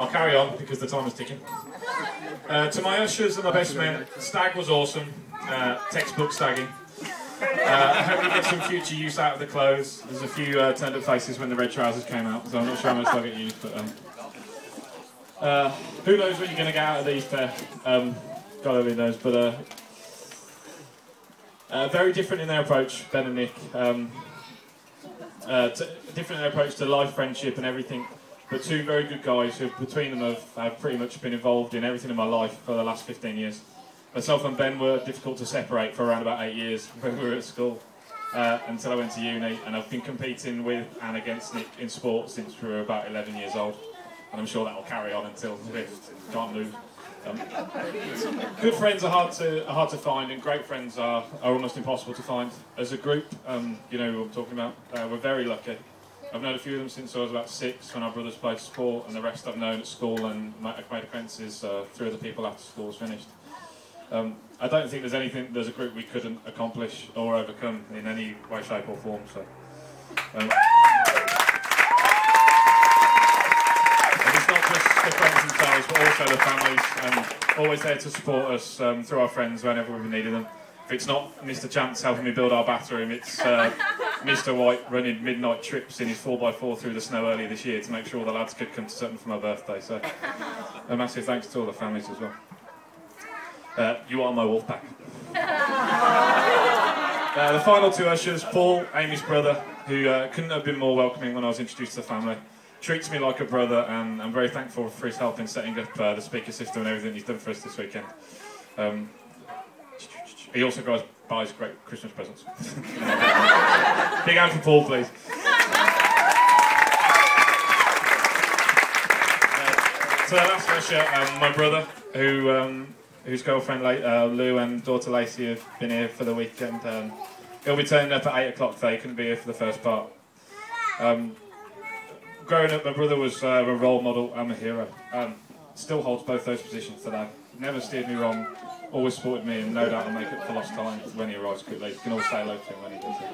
I'll carry on because the time is ticking. To my ushers and my best men, stag was awesome. Textbook stagging. I hope you get some future use out of the clothes. There's a few turned up faces when the red trousers came out, so I'm not sure how much they'll get used, but who knows what you're going to get out of these pair. God only knows, but very different in their approach, Ben and Nick. Different in their approach to life, friendship and everything, but two very good guys who between them have pretty much been involved in everything in my life for the last 15 years. Myself and Ben were difficult to separate for around about 8 years when we were at school, until I went to uni, and I've been competing with and against Nick in sport since we were about 11 years old, and I'm sure that will carry on until we can't move. Good friends are hard to find, and great friends are almost impossible to find. As a group, you know who I'm talking about, we're very lucky. I've known a few of them since I was about 6 when our brothers played sport, and the rest I've known at school and made acquaintances through other people after school's finished. I don't think there's a group we couldn't accomplish or overcome in any way, shape or form. So, and it's not just the friends themselves, but also the families, and always there to support us through our friends whenever we've needed them. If it's not Mr. Chance helping me build our bathroom, it's Mr. White running midnight trips in his 4x4 through the snow earlier this year to make sure the lads could come to Sutton for my birthday. So a massive thanks to all the families as well. You are my wolf pack. The final two ushers, Paul, Amy's brother, who couldn't have been more welcoming when I was introduced to the family. Treats me like a brother, and I'm very thankful for his help in setting up the speaker system and everything he's done for us this weekend. He also buys great Christmas presents. Big hand for Paul, please. So the last usher, my brother, whose girlfriend Lou and daughter Lacey have been here for the weekend. He'll be turning up at 8 o'clock today. He couldn't be here for the first part. Growing up, my brother was a role model and a hero. Still holds both those positions today. Never steered me wrong, always supported me, and no doubt I'll make up for lost time when he arrives quickly. You can all say hello to him when he does it.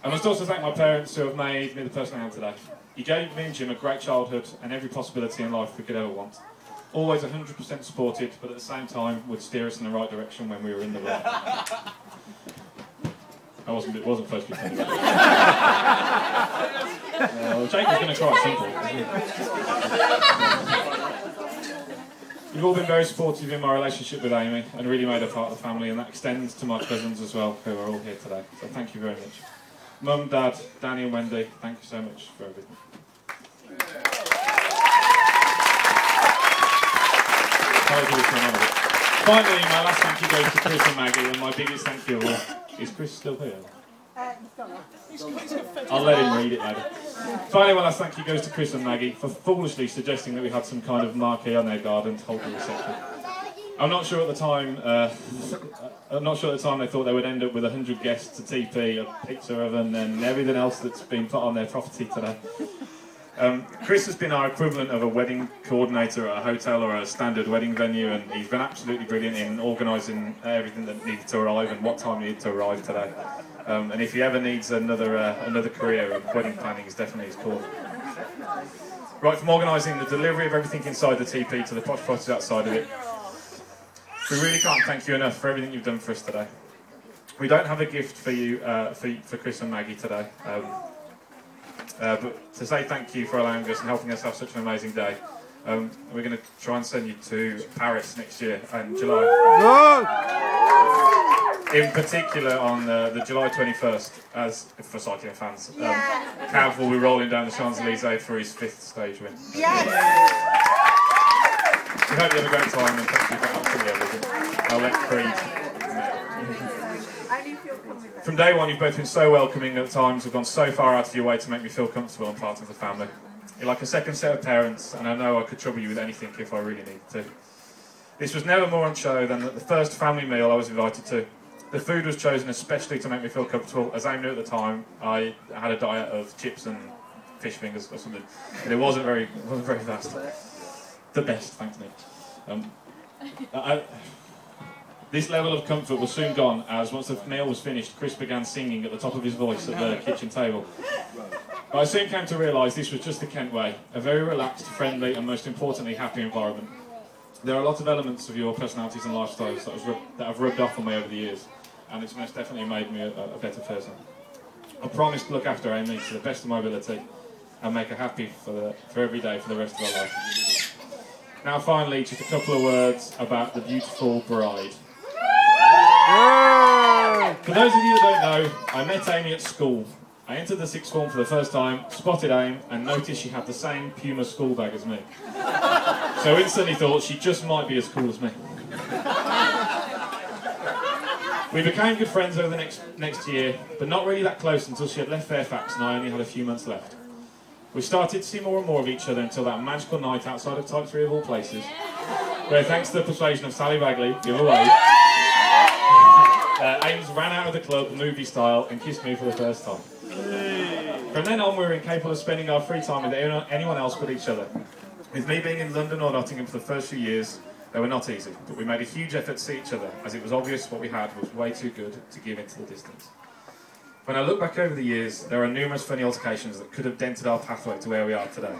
I must also thank my parents who have made me the person I am today. You gave me and Jim a great childhood and every possibility in life we could ever want. Always 100% supported, but at the same time would steer us in the right direction when we were in the wrong. It wasn't supposed to be funny. Well, Jake was going to try simple. You've all been very supportive in my relationship with Amy and really made her part of the family, and that extends to my cousins as well, who are all here today. So thank you very much. Mum, Dad, Danny and Wendy, thank you so much for everything. Finally, my last thank you goes to Chris and Maggie, and my biggest thank you of all. Is Chris still here? I'll let him read it later. Finally, my last thank you goes to Chris and Maggie for foolishly suggesting that we had some kind of marquee on their garden to hold the reception. I'm not sure at the time. They thought they would end up with 100 guests, a TP, a pizza oven, and everything else that's been put on their property today. Chris has been our equivalent of a wedding coordinator at a hotel or a standard wedding venue, and he's been absolutely brilliant in organising everything that needed to arrive and what time needed to arrive today. And if he ever needs another career, wedding planning is definitely his call. Right, from organising the delivery of everything inside the TP to the posh potties outside of it, we really can't thank you enough for everything you've done for us today. We don't have a gift for you, for Chris and Maggie today. But to say thank you for allowing us and helping us have such an amazing day, we're going to try and send you to Paris next year in July. In particular on the July 21st, as for cycling fans. Cav will be rolling down the Champs-Elysees for his 5th stage win. Yes. We hope you have a great time, and thank you for absolutely everything. I'll let Creed. From day one, you've both been so welcoming at times, have gone so far out of your way to make me feel comfortable and part of the family. You're like a second set of parents, and I know I could trouble you with anything if I really needed to. This was never more on show than at the first family meal I was invited to. The food was chosen especially to make me feel comfortable. As I knew at the time, I had a diet of chips and fish fingers or something, and it wasn't very fast. The best, thanks Nick. This level of comfort was soon gone, as once the meal was finished, Chris began singing at the top of his voice at the kitchen table. But I soon came to realise this was just the Kent way, a very relaxed, friendly and most importantly happy environment. There are a lot of elements of your personalities and lifestyles that have rubbed off on me over the years, and it's most definitely made me a better person. I promise to look after Amy to the best of my ability and make her happy for every day for the rest of her life. Now finally, just a couple of words about the beautiful bride. For those of you that don't know, I met Amy at school. I entered the sixth form for the first time, spotted Amy, and noticed she had the same Puma school bag as me. So instantly thought she just might be as cool as me. We became good friends over the next year, but not really that close until she had left Fairfax and I only had a few months left. We started to see more and more of each other until that magical night outside of Type 3 of all places, where thanks to the persuasion of Sally Bagley, give away, Ames ran out of the club, movie style, and kissed me for the first time. From then on, we were incapable of spending our free time with anyone else but each other. With me being in London or Nottingham for the first few years, they were not easy, but we made a huge effort to see each other, as it was obvious what we had was way too good to give into the distance. When I look back over the years, there are numerous funny altercations that could have dented our pathway to where we are today.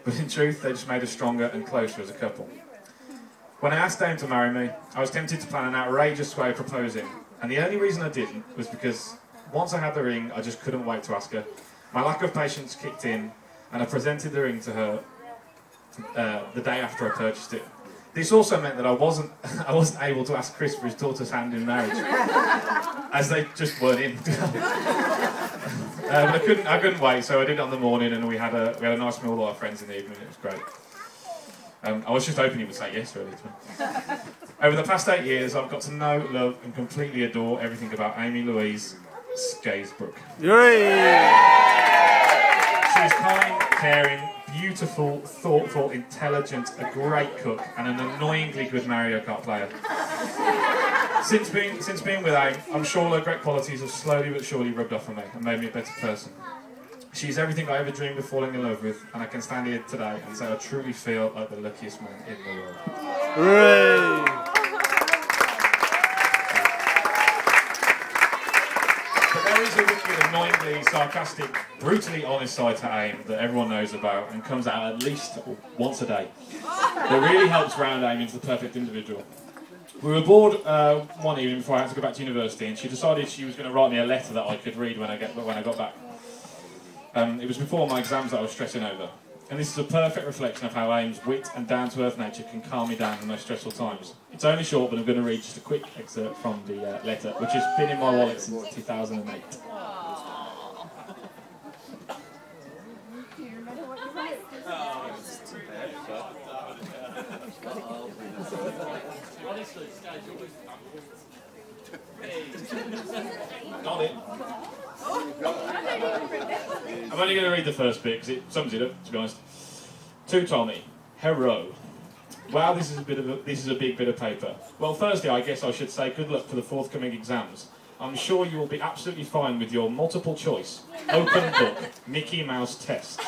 But in truth, they just made us stronger and closer as a couple. When I asked Dame to marry me, I was tempted to plan an outrageous way of proposing, and the only reason I didn't was because once I had the ring, I just couldn't wait to ask her. My lack of patience kicked in, and I presented the ring to her the day after I purchased it. This also meant that I wasn't able to ask Chris for his daughter's hand in marriage, as they just weren't in. I couldn't wait, so I did it on the morning, and we had a nice meal with all our friends in the evening. It was great. I was just hoping he would say yes, really. Over the past 8 years, I've got to know, love, and completely adore everything about Amy Louise Scarisbrooke. She's kind, caring, beautiful, thoughtful, intelligent, a great cook, and an annoyingly good Mario Kart player. Since being with Amy, I'm sure her great qualities have slowly but surely rubbed off on me and made me a better person. She's everything I ever dreamed of falling in love with, and I can stand here today and say I truly feel like the luckiest man in the world. Hooray! But there is a wicked, annoyingly sarcastic, brutally honest side to Aim that everyone knows about and comes out at least once a day. That really helps round Aim into the perfect individual. We were bored one evening before I had to go back to university, and she decided she was going to write me a letter that I could read when I got back. It was before my exams that I was stressing over. And this is a perfect reflection of how Aim's wit and down-to-earth nature can calm me down in the most stressful times. It's only short, but I'm going to read just a quick excerpt from the letter, which has been in my wallet since 2008. Got it. I'm only going to read the first bit because it sums it up, to be honest. To Tommy, Hero. Wow, this is a big bit of paper. Well, firstly, I guess I should say good luck for the forthcoming exams. I'm sure you will be absolutely fine with your multiple choice, open book, Mickey Mouse test.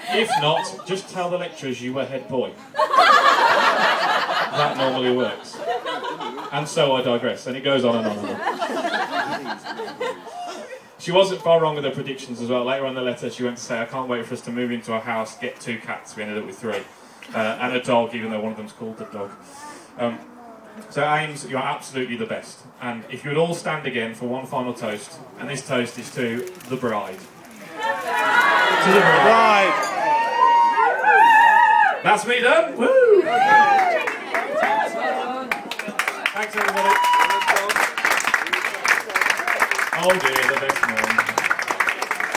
If not, just tell the lecturers you were head boy. That normally works. And so I digress, and it goes on and on and on. She wasn't far wrong with her predictions as well. Later on in the letter, she went to say, I can't wait for us to move into a house, get 2 cats. We ended up with 3. And a dog, even though one of them's called the dog. So Ames, you're absolutely the best. And if you would all stand again for one final toast, and this toast is to the bride. To the bride. That's me done. Woo! Thanks everybody. Oh dear, the best man.